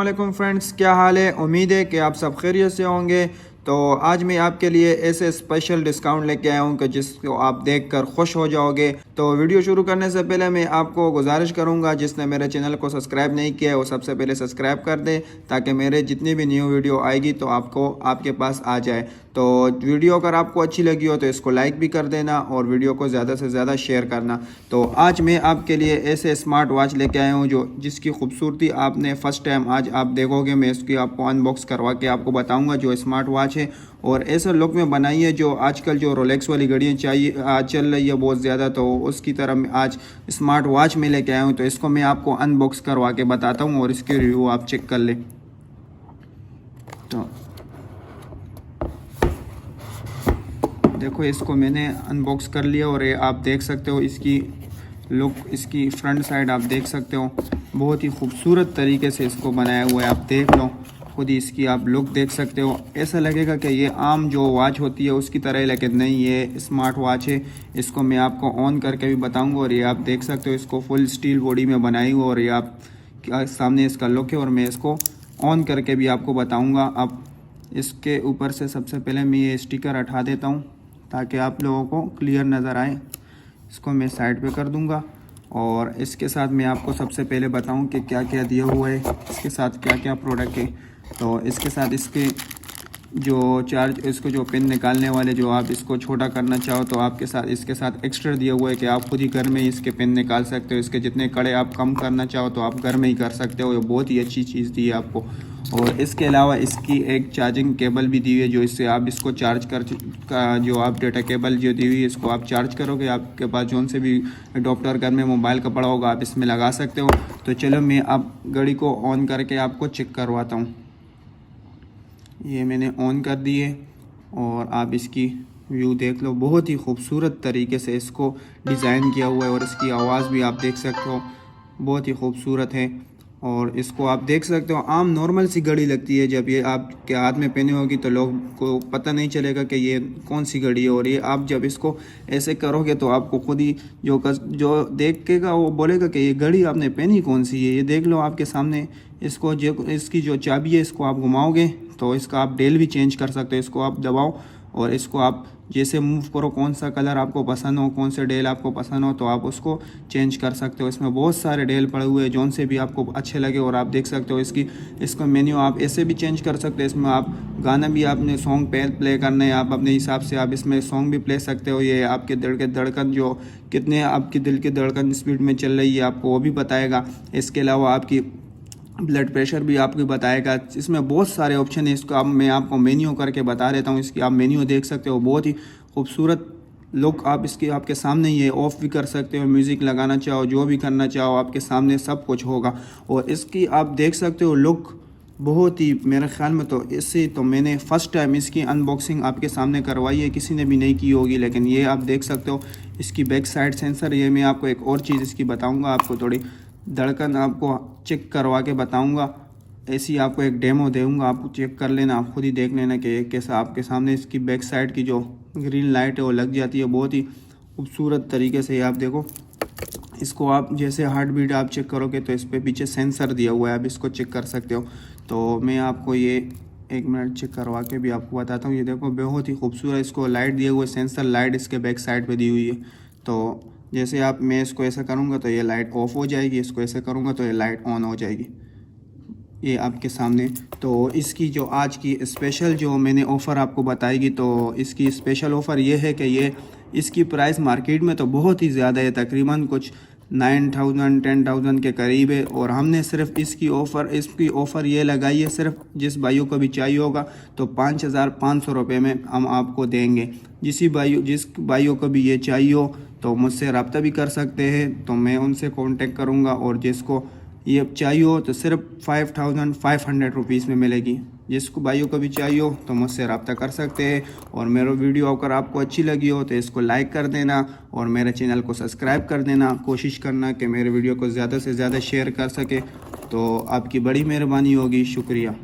वालेकुम फ्रेंड्स, क्या हाल है। उम्मीद है कि आप सब खैरियत से होंगे। तो आज मैं आपके लिए ऐसे स्पेशल डिस्काउंट लेके आया हूँ कि जिसको आप देखकर खुश हो जाओगे। तो वीडियो शुरू करने से पहले मैं आपको गुजारिश करूँगा, जिसने मेरे चैनल को सब्सक्राइब नहीं किया है वो सबसे पहले सब्सक्राइब कर दे, ताकि मेरे जितनी भी न्यू वीडियो आएगी तो आपको आपके पास आ जाए। तो वीडियो अगर आपको अच्छी लगी हो तो इसको लाइक भी कर देना और वीडियो को ज़्यादा से ज़्यादा शेयर करना। तो आज मैं आपके लिए ऐसे स्मार्ट वॉच लेके आया हूँ जिसकी खूबसूरती आपने फ़र्स्ट टाइम आज आप देखोगे। मैं इसकी आपको अनबॉक्स करवा के आपको बताऊँगा जो स्मार्ट वॉच है, और ऐसा लुक में बनाई है जो आजकल जो रोलेक्स वाली घड़ियाँ चाहिए आज चल रही है बहुत ज़्यादा, तो उसकी तरह मैं आज स्मार्ट वॉच में लेके आया हूँ। तो इसको मैं आपको अनबॉक्स करवा के बताता हूँ और इसके रिव्यू आप चेक कर लें। तो देखो, इसको मैंने अनबॉक्स कर लिया और ये आप देख सकते हो इसकी लुक, इसकी फ्रंट साइड आप देख सकते हो। बहुत ही खूबसूरत तरीके से इसको बनाया हुआ है, आप देख लो खुद ही इसकी आप लुक देख सकते हो। ऐसा लगेगा कि ये आम जो वॉच होती है उसकी तरह, लेकिन नहीं, ये स्मार्ट वॉच है। इसको मैं आपको ऑन करके भी बताऊंगा और ये आप देख सकते हो इसको फुल स्टील बॉडी में बनाई हुआ, और ये आप सामने इसका लुक है और मैं इसको ऑन करके भी आपको बताऊँगा। अब इसके ऊपर से सबसे पहले मैं ये स्टिकर हटा देता हूँ ताकि आप लोगों को क्लियर नज़र आए। इसको मैं साइड पे कर दूंगा और इसके साथ मैं आपको सबसे पहले बताऊं कि क्या क्या दिया हुआ है, इसके साथ क्या क्या प्रोडक्ट है। तो इसके साथ इसके जो चार्ज, इसको जो पिन निकालने वाले, जो आप इसको छोटा करना चाहो तो आपके साथ इसके साथ एक्स्ट्रा दिया हुआ है कि आप खुद ही घर में ही इसके पिन निकाल सकते हो। इसके जितने कड़े आप कम करना चाहो तो आप घर में ही कर सकते हो। ये बहुत ही अच्छी चीज़ दी है आपको। और इसके अलावा इसकी एक चार्जिंग केबल भी दी हुई है, जो इससे आप इसको चार्ज का जो आप डेटा केबल जो दी हुई है इसको आप चार्ज करोगे, आपके पास जो से भी अडोप्टर घर में मोबाइल का पड़ा होगा आप इसमें लगा सकते हो। तो चलो मैं अब घड़ी को ऑन करके आपको चेक करवाता हूँ। ये मैंने ऑन कर दी है और आप इसकी व्यू देख लो। बहुत ही खूबसूरत तरीके से इसको डिज़ाइन किया हुआ है और इसकी आवाज़ भी आप देख सकते हो, बहुत ही खूबसूरत है। और इसको आप देख सकते हो, आम नॉर्मल सी घड़ी लगती है। जब ये आपके हाथ में पहनी होगी तो लोग को पता नहीं चलेगा कि ये कौन सी घड़ी है। और ये आप जब इसको ऐसे करोगे तो आपको खुद ही जो देखेगा वो बोलेगा कि ये घड़ी आपने पहनी कौन सी है। ये देख लो आपके सामने। इसको जो इसकी जो चाबी है इसको आप घुमाओगे तो इसका आप डेल भी चेंज कर सकते हो। इसको आप दबाओ और इसको आप जैसे मूव करो, कौन सा कलर आपको पसंद हो, कौन से डेल आपको पसंद हो तो आप उसको चेंज कर सकते हो। इसमें बहुत सारे डेल पड़े हुए हैं जौन से भी आपको अच्छे लगे। और आप देख सकते हो इसको मेन्यू आप ऐसे भी चेंज कर सकते हो। इसमें आप गाना भी आपने सॉन्ग प्ले करना है, आप अपने हिसाब से आप इसमें सॉन्ग भी प्ले सकते हो। ये आपके दिल के धड़कन जो कितने आपकी दिल की धड़कन स्पीड में चल रही है आपको वो भी बताएगा। इसके अलावा आपकी ब्लड प्रेशर भी आपको बताएगा। इसमें बहुत सारे ऑप्शन है। इसको अब मैं आपको मेन्यू करके बता देता हूँ। इसकी आप मेन्यू देख सकते हो, बहुत ही खूबसूरत लुक। आप इसकी आपके सामने ये ऑफ भी कर सकते हो, म्यूज़िक लगाना चाहो, जो भी करना चाहो आपके सामने सब कुछ होगा। और इसकी आप देख सकते हो लुक बहुत ही, मेरे ख्याल में तो इससे तो मैंने फ़र्स्ट टाइम इसकी अनबॉक्सिंग आपके सामने करवाई है, किसी ने भी नहीं की होगी। लेकिन ये आप देख सकते हो इसकी बैक साइड सेंसर। ये मैं आपको एक और चीज़ इसकी बताऊँगा, आपको थोड़ी धड़कन आपको चेक करवा के बताऊंगा। ऐसी आपको एक डेमो दूंगा, आप चेक कर लेना, आप खुद ही देख लेना कि कैसा आपके सामने इसकी बैक साइड की जो ग्रीन लाइट है वो लग जाती है बहुत ही खूबसूरत तरीके से। आप देखो, इसको आप जैसे हार्ट बीट आप चेक करोगे तो इस पर पीछे सेंसर दिया हुआ है, आप इसको चेक कर सकते हो। तो मैं आपको ये 1 मिनट चेक करवा के भी आपको बताता हूँ। ये देखो बहुत ही खूबसूरत इसको लाइट दिए हुए, सेंसर लाइट इसके बैक साइड पे दी हुई है। तो जैसे आप मैं इसको ऐसा करूँगा तो ये लाइट ऑफ हो जाएगी, इसको ऐसा करूँगा तो ये लाइट ऑन हो जाएगी, ये आपके सामने। तो इसकी जो आज की स्पेशल जो मैंने ऑफ़र आपको बताएगी, तो इसकी स्पेशल ऑफ़र ये है कि ये इसकी प्राइस मार्केट में तो बहुत ही ज़्यादा है, तकरीबन कुछ 9,000 10,000 के करीब है। और हमने सिर्फ इसकी ऑफ़र ये लगाई है, सिर्फ जिस भाइयों को भी चाहिए होगा तो 5,500 रुपये में हम आपको देंगे। जिस भाइयों को भी ये चाहिए हो तो मुझसे रब्ता भी कर सकते हैं, तो मैं उनसे कांटेक्ट करूंगा। और जिसको ये चाहिए हो तो सिर्फ 5,500 रुपीज़ में मिलेगी। जिसको भाइयों को भी चाहिए हो तो मुझसे रब्ता कर सकते हैं। और मेरा वीडियो अगर आपको अच्छी लगी हो तो इसको लाइक कर देना और मेरे चैनल को सब्सक्राइब कर देना। कोशिश करना कि मेरे वीडियो को ज़्यादा से ज़्यादा शेयर कर सके, तो आपकी बड़ी मेहरबानी होगी। शुक्रिया।